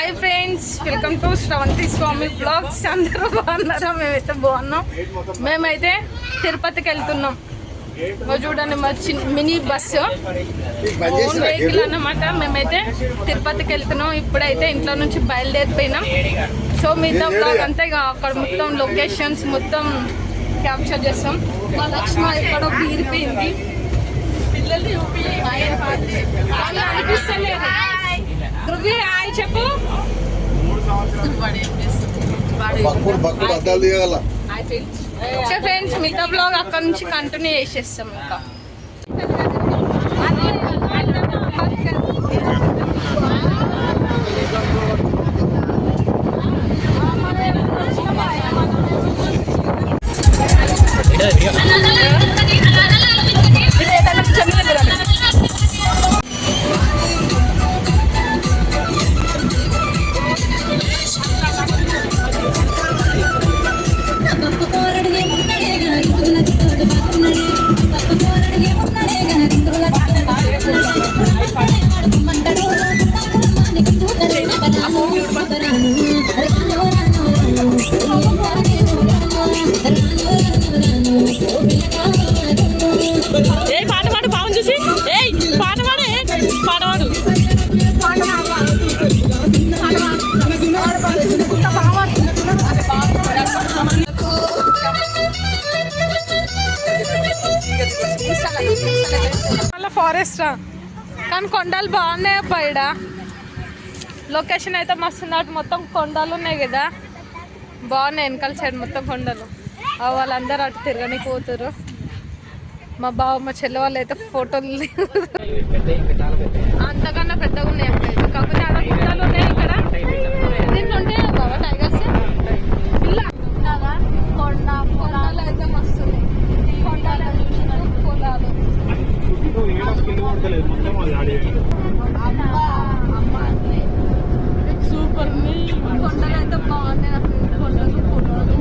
Hi friends, welcome to Sravanthi Swamy vlogs. అందరూ బాగున్నారా? మేమైతే బాగున్నాం. మేమైతే తిరుపతికి వెళ్తున్నాం. చూడండి మా మినీ బస్సు ఓన్ వెహికల్ అన్నమాట. మేమైతే తిరుపతికి వెళ్తున్నాం. ఇప్పుడైతే ఇంట్లో నుంచి బయలుదేరిపోయినాం. సో మిగతా బ్లాగ్ అంతా ఇక అక్కడ మొత్తం లొకేషన్స్ మొత్తం క్యాప్చర్ చేస్తాం. మా లక్ష్మ ఎక్కడో బీరిపోయింది. పిల్లలు అనిపిస్తలేదు. ధృవి హాయ్ చెప్పు. ఫ్రెండ్స్ మిగతా బ్లాగ్ అక్కడ నుంచి కంటిన్యూ చేసేస్తాం. ఇంకా ఫారెస్ట్ కానీ కొండలు బాగున్నాయి పైడ. లొకేషన్ అయితే మస్తు అటు మొత్తం కొండలు ఉన్నాయి కదా, బాగున్నాయి. వెనకాల సైడ్ మొత్తం కొండలు. వాళ్ళందరూ అటు తిరగని పోతారు. మా బావ మా చెల్లె వాళ్ళు అయితే ఫోటోలు అంతకన్నా పెద్దగా ఉన్నాయి అక్కడ. కాకపోతే అలా గుట్టలు ఉన్నాయి ఇక్కడ. దీంట్లో ఉంటాయి బాబా టైగర్స్. కొండ పొలాలు అయితే మస్తు కొండలు పొలాలు. సూపర్ కొండలు అయితే బాగున్నాయి. కొండలు పొలాలు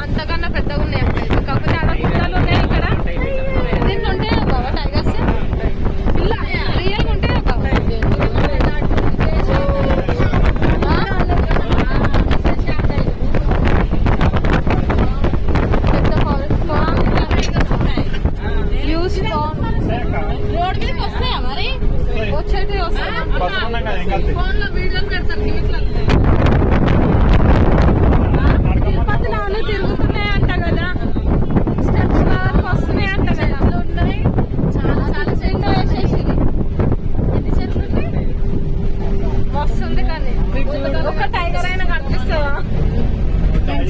అంతకన్నా పెద్దగా ఉన్నాయి అక్కడ. కాకపోతే అలా గుట్టలు ఉన్నాయి ఇక్కడ. దీంట్లో ఉంటాయి బాబా టైగర్స్. రియల్గా ఉంటాయి బాబా. పెద్ద ఫారెస్ట్ వ్యూస్ రోడ్ మీదకి వస్తాయా మరి? వచ్చేటి వస్తాయి. ఫోన్లో వీడియోలు పెడతారు. తిరుపతిలో తిరుగుతున్నాయి అంట కదా, స్టెప్స్ వరకు వస్తున్నాయి అంట కదా. ఉన్నాయి చాలా చాలా చెట్లు వేసేసి. ఎన్ని చెట్లు ఉంటాయి? వస్తుంది కానీ ఒక టైగర్ అయినా కనిపిస్తుందా?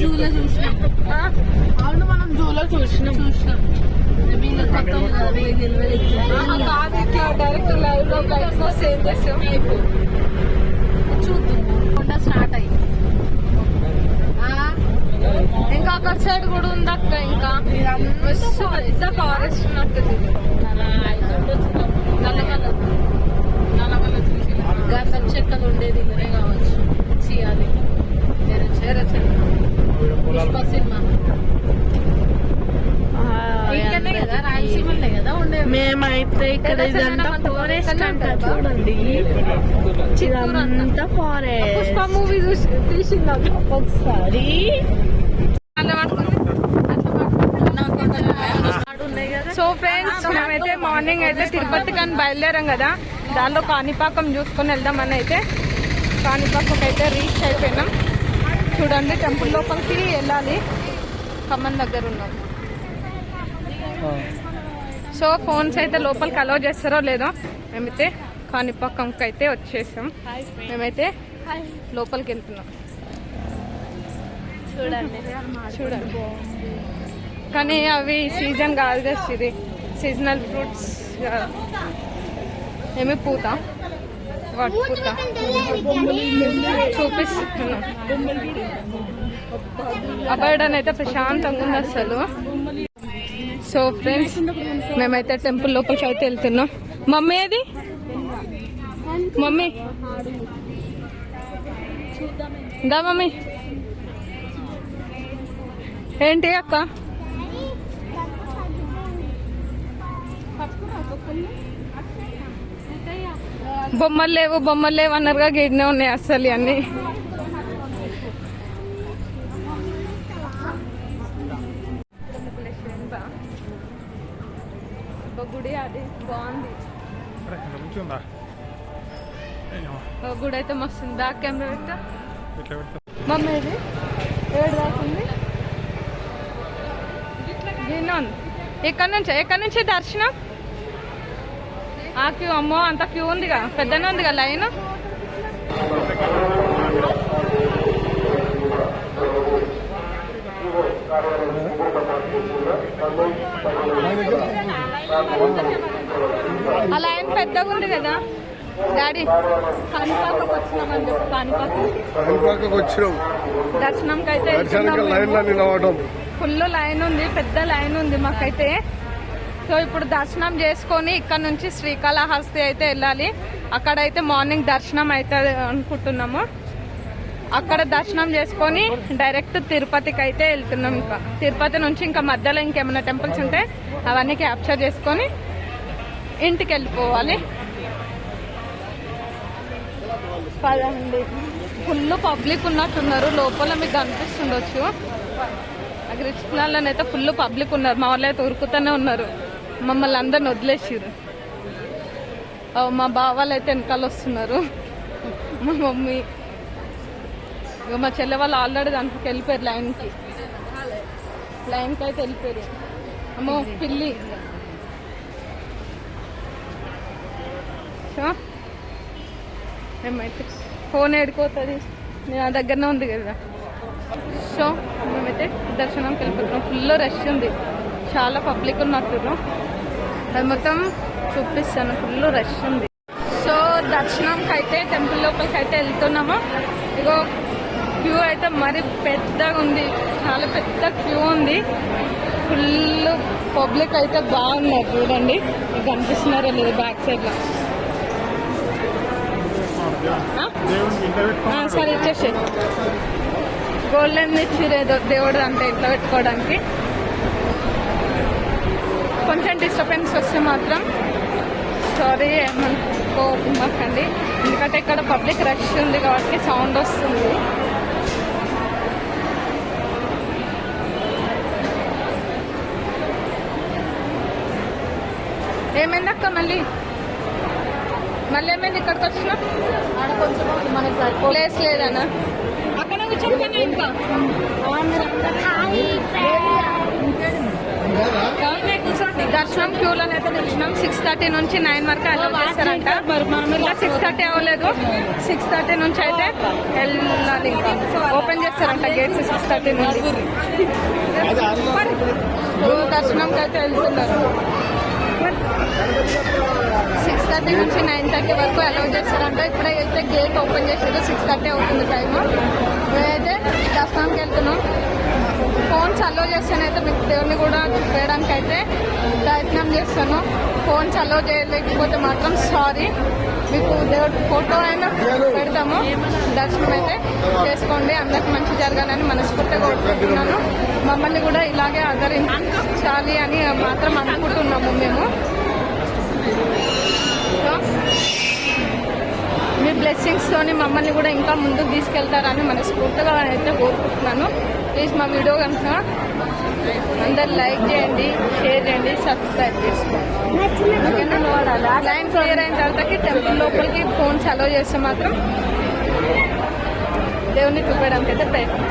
జూలో చూసినాం. అవును, మనం జూలో చూసినాం. కాదు, ఇట్లా డైరెక్ట్ లైవ్ లో బైక్ లో సేవ్ చేసాం. చూద్దాం. కొండ స్టార్ట్ అయ్యి ఇంకా అక్కడ సైడ్ కూడా ఉంది అక్క. ఇంకా పెద్ద ఫారెస్ట్ ఉన్నట్టుంది. నల్లమల్ల గంధం చెక్కలు ఉండేది ఇల్లనే కావచ్చు. చేయాలి సినిమా కదా, రాయలసీమలే కదా ఉండే. మేమైతే ఇక్కడ ఇదంతా ఫారెస్ట్ అంట. చూడండి ఇదంతా ఫారెస్ట్. పుష్ప మూవీ తీసింది ఒకసారి. సో ఫ్రెండ్స్, మేమైతే మార్నింగ్ అయితే తిరుపతి కానీ బయలుదేరాం కదా, దానిలో కాణిపాకం చూసుకొని వెళ్దామని అయితే కాణిపాకం అయితే రీచ్ అయిపోయినాం. చూడండి, టెంపుల్ లోపలికి వెళ్ళాలి. ఖమ్మం దగ్గర ఉన్నాం. సో ఫోన్స్ అయితే లోపలికి అలౌ చేస్తారో లేదో. మేమైతే కాణిపాకంకి అయితే వచ్చేసాం. మేమైతే లోపలికి వెళ్తున్నాం. చూడండి కానీ అవి సీజన్ కాదు కదా, ఇది సీజనల్ ఫ్రూట్స్. ఏమి పూత, వాటి పూత చూపిస్తున్నాం. అబ్బాయిడని అయితే ప్రశాంతంగా ఉంది అసలు. సో ఫ్రెండ్స్, మేమైతే టెంపుల్ లోపలికి అయితే వెళ్తున్నాం. మమ్మీ అది మమ్మీ దా మమ్మీ ఏంటి అక్క? బొమ్మలు లేవు అన్నారుగా, గిడ్నే ఉన్నాయి అస్సలు అన్నీ. గుడి అది బాగుంది, గుడి అయితే మస్తుంది. బ్యాక్ కెమెరా పెట్టా మమ్మీ, ఇది ఏడు దాకుంది. ఎక్కడి నుంచి దర్శనం? ఆ క్యూ, అమ్మో అంత క్యూ ఉందిగా, పెద్దనే ఉందిగా లైన్. ఆ లైన్ పెద్దగా ఉంది కదా డాడీ. కాణిపాకకు వచ్చినామని చెప్పి, కాణిపాకకు వచ్చినాం దర్శనంకి అయితే. ఫుల్ లైన్ ఉంది, పెద్ద లైన్ ఉంది మాకైతే. సో ఇప్పుడు దర్శనం చేసుకొని ఇక్కడ నుంచి శ్రీకాళహస్తి అయితే వెళ్ళాలి. అక్కడైతే మార్నింగ్ దర్శనం అవుతుంది అనుకుంటున్నాము. అక్కడ దర్శనం చేసుకొని డైరెక్ట్ తిరుపతికి అయితే వెళ్తున్నాం. ఇంకా తిరుపతి నుంచి ఇంకా మధ్యలో ఇంకేమైనా టెంపుల్స్ ఉంటే అవన్నీ క్యాప్చర్ చేసుకొని ఇంటికి వెళ్ళిపోవాలి. పదండి, ఫుల్ పబ్లిక్ ఉన్నట్టున్నారు లోపల, మీకు కనిపిస్తుండొచ్చు. అగ్రిచినాలనైతే ఫుల్ పబ్లిక్ ఉన్నారు. మా వాళ్ళు అయితే ఉరుకుతూనే ఉన్నారు, మమ్మల్ని అందరిని వదిలేసిరు. మా బావాళ్ళు అయితే వెనకాల వస్తున్నారు, మా మమ్మీ. ఇక మా చెల్లె వాళ్ళు ఆల్రెడీ దానికి వెళ్ళిపోయారు, లైన్కి అయితే వెళ్ళిపోయారు. అమ్మో పిల్లి. ఏమైతే ఫోన్ ఏడుకోతుంది, నా దగ్గరనే ఉంది కదా. సో మేమైతే దర్శనంకి వెళ్ళిపోతున్నాం. ఫుల్ రష్ ఉంది, చాలా పబ్లిక్ ఉన్నట్టున్నాం. అది మొత్తం చూపిస్తాను, ఫుల్ రష్ ఉంది. సో దర్శనంకి అయితే టెంపుల్ లోపలికి అయితే వెళ్తున్నాము. ఇగో క్యూ అయితే మరి పెద్దగా ఉంది, చాలా పెద్ద క్యూ ఉంది. ఫుల్ పబ్లిక్ అయితే బాగున్నారు, చూడండి మీకు కనిపిస్తున్నారో లేదు బ్యాక్ సైడ్ లో. సరే ఇచ్చేసి గోల్డెన్ ఇచ్చిరేదో దేవుడు అంటే ఇంట్లో పెట్టుకోవడానికి. కొంచెం డిస్టర్బెన్స్ వస్తే మాత్రం సారీ ఏమనుకోకండి, ఎందుకంటే ఇక్కడ పబ్లిక్ రష్ ఉంది కాబట్టి సౌండ్ వస్తుంది. ఏమైందక్క మళ్ళీ ఏమైంది ఇక్కడికి వచ్చినా? కొంచెం మనకి ప్లేస్ లేదన్నా, అక్కడ కూర్చొని ఇంకా దర్శనం క్యూలోనైతే నిలిచినాం. 6:30 నుంచి 9 వరకు అలౌ చేస్తారంట. 6:30 అవ్వలేదు, 6:30 నుంచి అయితే వెళ్ళాలి. ఇంకా ఓపెన్ చేస్తారంట గేట్స్ 6:30 నుంచి. దర్శనంకి అయితే వెళ్తున్నారు. 6:30 నుంచి 9:30 వరకు అలౌ చేస్తారంట. ఇప్పుడైతే గేట్ ఓపెన్ చేసారు, 6:30 అవుతుంది టైము. మేమైతే దర్శనంకి వెళ్తున్నాం. ఫోన్స్ అలో చేస్తానైతే మీకు దేవుని కూడా చూపించడానికి అయితే ప్రయత్నం చేస్తాను. ఫోన్స్ అలో చేయలేకపోతే మాత్రం సారీ, మీకు దేవుడి ఫోటో అయినా పెడతాము. దర్శనం అయితే చేసుకోండి, అందరికి మంచి జరగాలని మనస్ఫూర్తిగా కోరుకుంటున్నాను. మమ్మల్ని కూడా ఇలాగే ఆదరించాలి అని మాత్రం అనుకుంటున్నాము మేము. మీ బ్లెస్సింగ్స్తోని మమ్మల్ని కూడా ఇంకా ముందుకు తీసుకెళ్తారని మనస్ఫూర్తిగా అయితే కోరుకుంటున్నాను. ప్లీజ్ మా వీడియో కనుక అందరు లైక్ చేయండి, షేర్ చేయండి, సబ్స్క్రైబ్ చేసుకోండి. లైన్ క్లియర్ అయిన తర్వాతకి టెంపుల్ లోపలికి ఫోన్స్ అలౌ చేస్తే మాత్రం దేవుని చూపడానికి అయితే ప్రయత్నం.